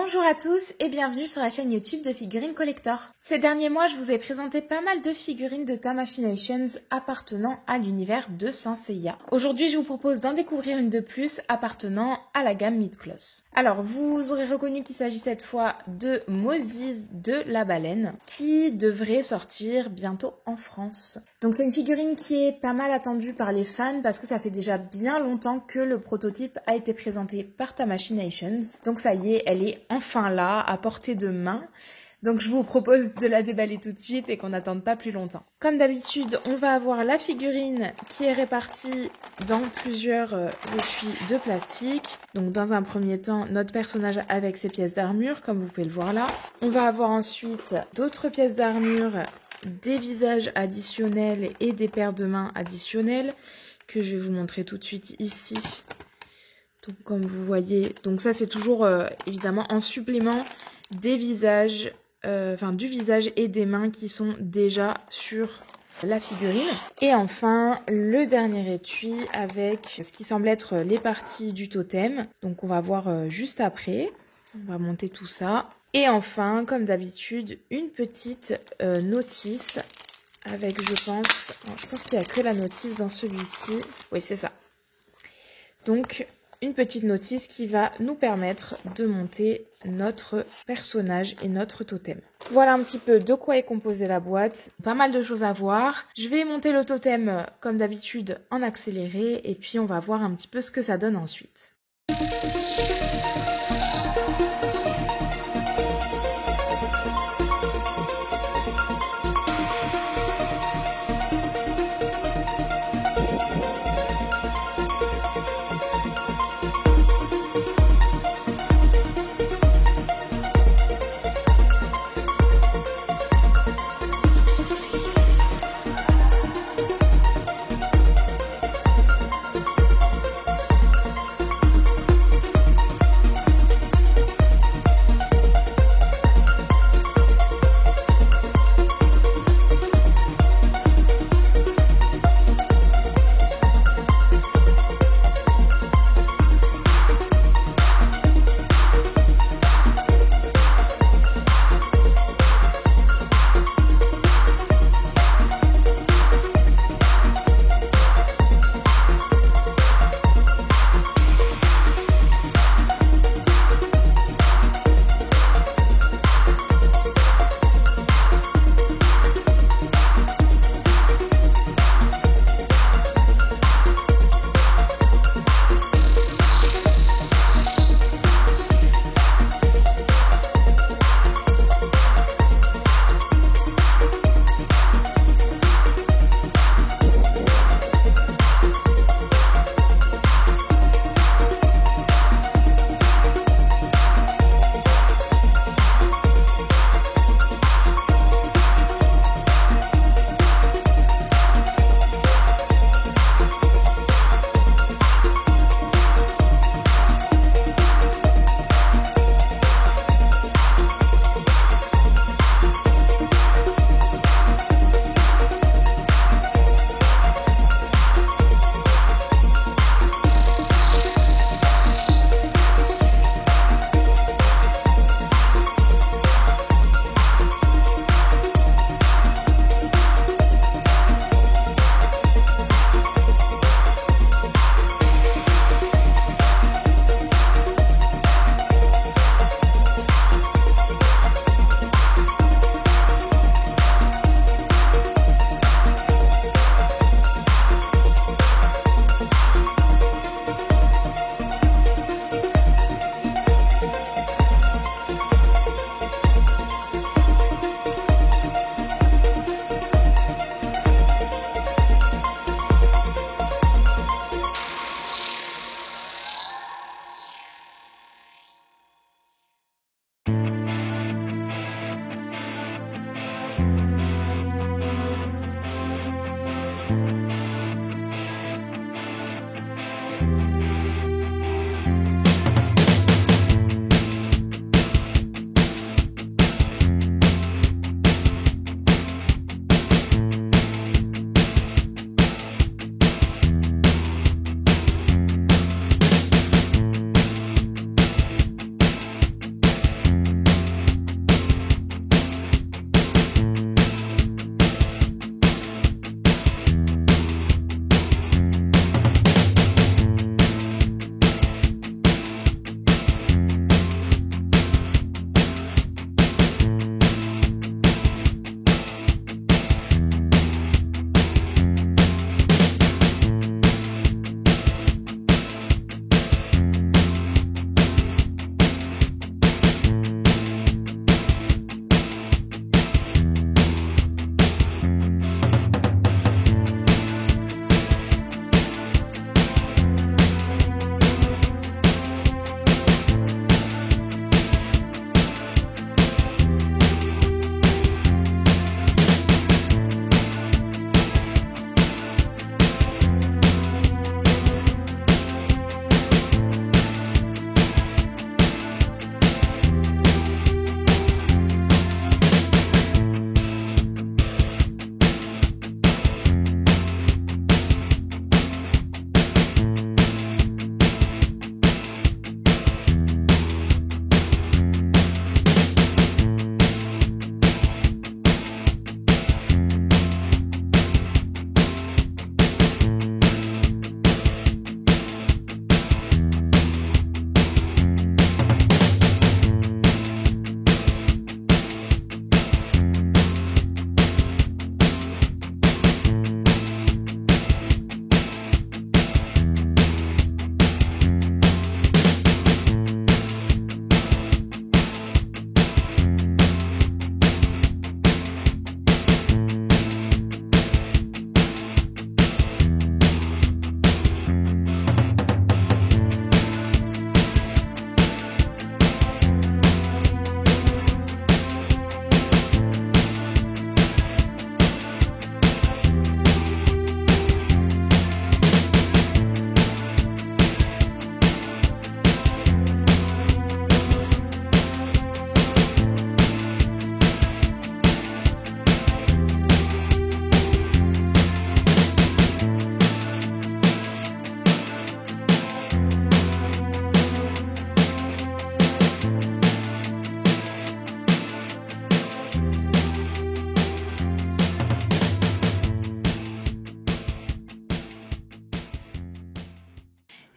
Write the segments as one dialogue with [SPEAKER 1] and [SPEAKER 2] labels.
[SPEAKER 1] Bonjour à tous et bienvenue sur la chaîne YouTube de Figurines Collector. Ces derniers mois, je vous ai présenté pas mal de figurines de Tamashinations appartenant à l'univers de Saint Seiya. Aujourd'hui, je vous propose d'en découvrir une de plus appartenant à la gamme Mid-Cloth. Alors, vous aurez reconnu qu'il s'agit cette fois de Moses de la baleine qui devrait sortir bientôt en France. Donc c'est une figurine qui est pas mal attendue par les fans parce que ça fait déjà bien longtemps que le prototype a été présenté par Tamashinations. Donc ça y est, elle est enfin là, à portée de main. Donc je vous propose de la déballer tout de suite et qu'on n'attende pas plus longtemps. Comme d'habitude, on va avoir la figurine qui est répartie dans plusieurs essuies de plastique. Donc dans un premier temps, notre personnage avec ses pièces d'armure, comme vous pouvez le voir là. On va avoir ensuite d'autres pièces d'armure, des visages additionnels et des paires de mains additionnelles que je vais vous montrer tout de suite ici. Donc comme vous voyez, donc ça c'est toujours évidemment en supplément des visages, du visage et des mains qui sont déjà sur la figurine. Et enfin le dernier étui avec ce qui semble être les parties du totem. Donc on va voir juste après. On va monter tout ça. Et enfin, comme d'habitude, une petite notice avec, je pense qu'il n'y a que la notice dans celui-ci. Oui, c'est ça. Donc, une petite notice qui va nous permettre de monter notre personnage et notre totem. Voilà un petit peu de quoi est composée la boîte. Pas mal de choses à voir. Je vais monter le totem, comme d'habitude, en accéléré. Et puis, on va voir un petit peu ce que ça donne ensuite.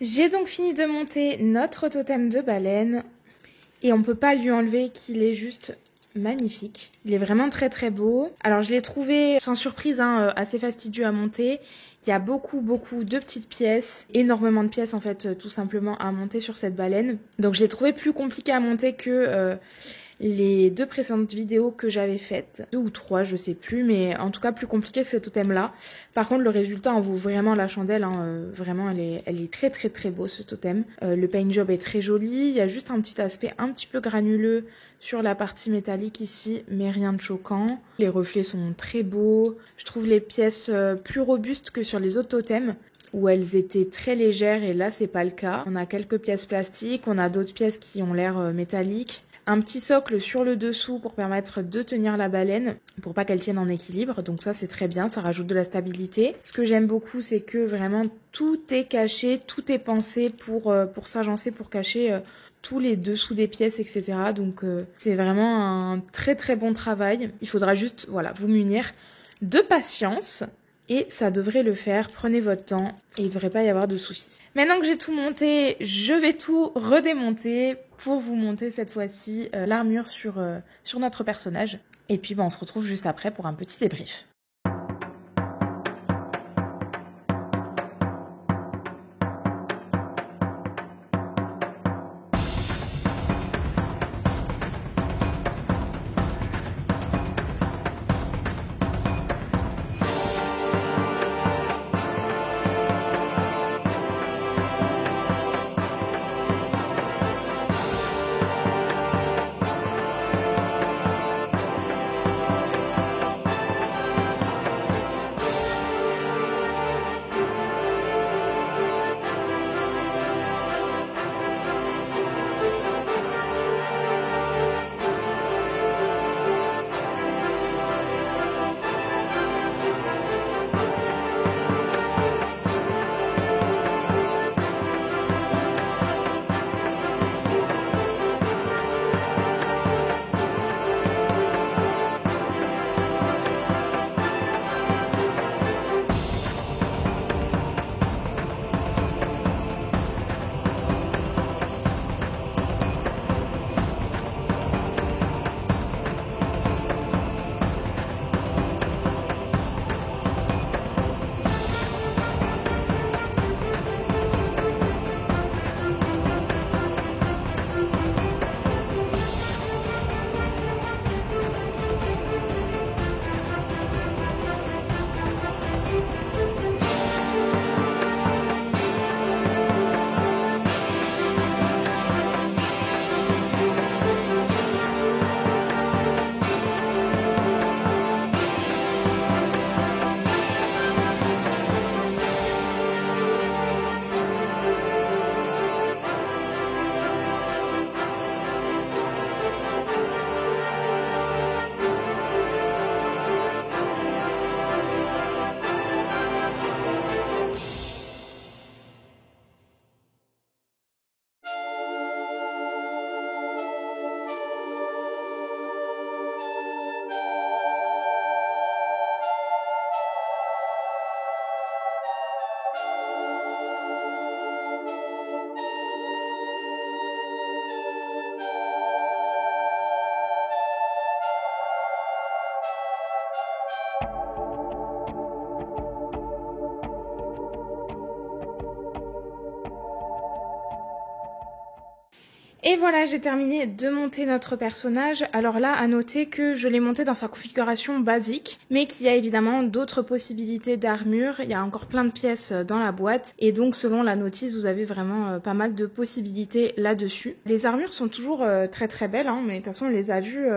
[SPEAKER 1] J'ai donc fini de monter notre totem de baleine et on peut pas lui enlever qu'il est juste magnifique. Il est vraiment très très beau. Alors je l'ai trouvé sans surprise assez fastidieux à monter. Il y a beaucoup de petites pièces, énormément de pièces en fait tout simplement à monter sur cette baleine. Donc je l'ai trouvé plus compliqué à monter que les 2 précédentes vidéos que j'avais faites, 2 ou 3 je sais plus, mais en tout cas plus compliqué que ce totem là. Par contre le résultat en vaut vraiment la chandelle, vraiment elle est très très très beau ce totem. Le paint job est très joli, il y a juste un petit aspect un petit peu granuleux sur la partie métallique ici, mais rien de choquant. Les reflets sont très beaux, je trouve les pièces plus robustes que sur les autres totems où elles étaient très légères et là c'est pas le cas. On a quelques pièces plastiques, on a d'autres pièces qui ont l'air métalliques. Un petit socle sur le dessous pour permettre de tenir la baleine, pour pas qu'elle tienne en équilibre. Donc ça c'est très bien, ça rajoute de la stabilité. Ce que j'aime beaucoup c'est que vraiment tout est caché, tout est pensé pour s'agencer, pour cacher tous les dessous des pièces, etc. Donc c'est vraiment un très très bon travail. Il faudra juste voilà, vous munir de patience. Et ça devrait le faire, prenez votre temps et il ne devrait pas y avoir de soucis. Maintenant que j'ai tout monté, je vais tout redémonter pour vous monter cette fois-ci l'armure sur notre personnage. Et puis on se retrouve juste après pour un petit débrief. Et voilà, j'ai terminé de monter notre personnage. Alors là, à noter que je l'ai monté dans sa configuration basique, mais qu'il y a évidemment d'autres possibilités d'armure. Il y a encore plein de pièces dans la boîte. Et donc, selon la notice, vous avez vraiment pas mal de possibilités là-dessus. Les armures sont toujours très très belles, hein, mais de toute façon, on les a vues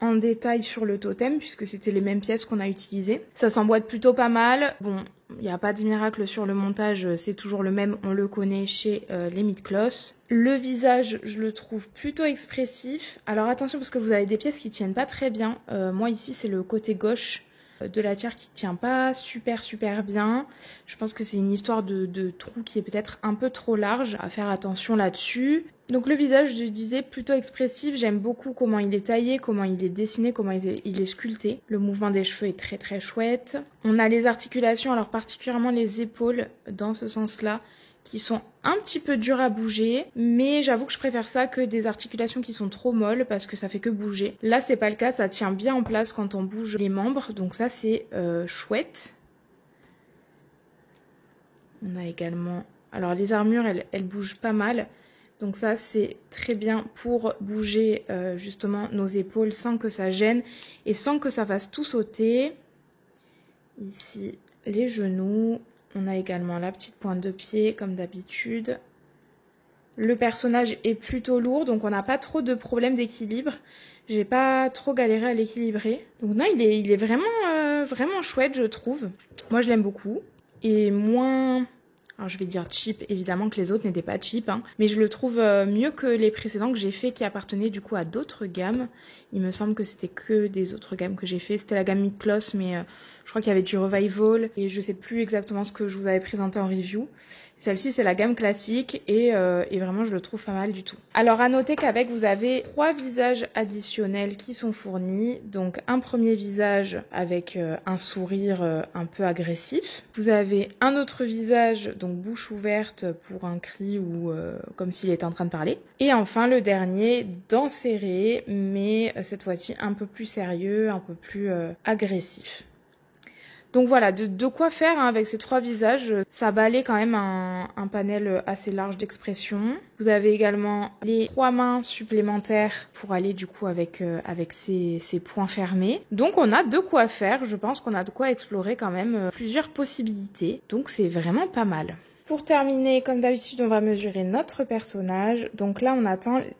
[SPEAKER 1] en détail sur le totem, puisque c'était les mêmes pièces qu'on a utilisées. Ça s'emboîte plutôt pas mal. Bon, il n'y a pas de miracle sur le montage, c'est toujours le même, on le connaît chez les Midcloth. Le visage, je le trouve plutôt expressif. Alors attention parce que vous avez des pièces qui tiennent pas très bien. Moi ici c'est le côté gauche de la tiare qui tient pas super bien. Je pense que c'est une histoire de trou qui est peut-être un peu trop large, à faire attention là-dessus. Donc le visage, je disais, plutôt expressif. J'aime beaucoup comment il est taillé, comment il est dessiné, comment il est sculpté. Le mouvement des cheveux est très chouette. On a les articulations, alors particulièrement les épaules, dans ce sens-là, qui sont un petit peu durs à bouger, mais j'avoue que je préfère ça que des articulations qui sont trop molles parce que ça fait que bouger. Là c'est pas le cas, ça tient bien en place quand on bouge les membres, donc ça c'est chouette. On a également, alors les armures elles bougent pas mal, donc ça c'est très bien pour bouger justement nos épaules sans que ça gêne et sans que ça fasse tout sauter. Ici les genoux. On a également la petite pointe de pied comme d'habitude. Le personnage est plutôt lourd, donc on n'a pas trop de problèmes d'équilibre. J'ai pas trop galéré à l'équilibrer. Donc non, il est vraiment, vraiment chouette, je trouve. Moi, je l'aime beaucoup. Et moins... Alors je vais dire cheap, évidemment que les autres n'étaient pas cheap, hein, mais je le trouve mieux que les précédents que j'ai fait qui appartenaient du coup à d'autres gammes. Il me semble que c'était que des autres gammes que j'ai fait. C'était la gamme Mid-Gloss, mais je crois qu'il y avait du Revival et je sais plus exactement ce que je vous avais présenté en review. Celle-ci c'est la gamme classique et vraiment je le trouve pas mal du tout. Alors à noter qu'avec vous avez 3 visages additionnels qui sont fournis. Donc un premier visage avec un sourire un peu agressif. Vous avez un autre visage, donc bouche ouverte pour un cri ou comme s'il était en train de parler. Et enfin le dernier, dents serrées, mais cette fois-ci un peu plus sérieux, un peu plus agressif. Donc voilà, de quoi faire hein, avec ces 3 visages. Ça balaye quand même un panel assez large d'expression. Vous avez également les 3 mains supplémentaires pour aller du coup avec ces points fermés. Donc on a de quoi faire, je pense qu'on a de quoi explorer quand même plusieurs possibilités. Donc c'est vraiment pas mal. Pour terminer, comme d'habitude, on va mesurer notre personnage. Donc là,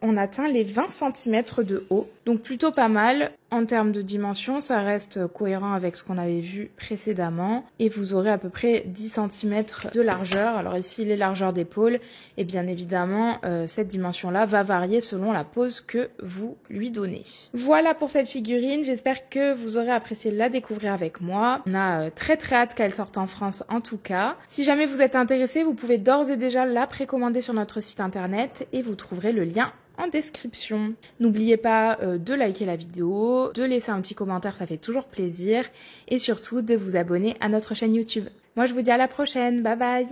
[SPEAKER 1] on atteint les 20 cm de haut. Donc plutôt pas mal. En termes de dimension, ça reste cohérent avec ce qu'on avait vu précédemment. Et vous aurez à peu près 10 cm de largeur. Alors ici, les largeurs d'épaule. Et bien évidemment, cette dimension-là va varier selon la pose que vous lui donnez. Voilà pour cette figurine. J'espère que vous aurez apprécié la découvrir avec moi. On a très hâte qu'elle sorte en France en tout cas. Si jamais vous êtes intéressé, vous pouvez d'ores et déjà la précommander sur notre site internet et vous trouverez le lien en description. N'oubliez pas de liker la vidéo, de laisser un petit commentaire, ça fait toujours plaisir, et surtout de vous abonner à notre chaîne YouTube. Moi je vous dis à la prochaine, bye bye!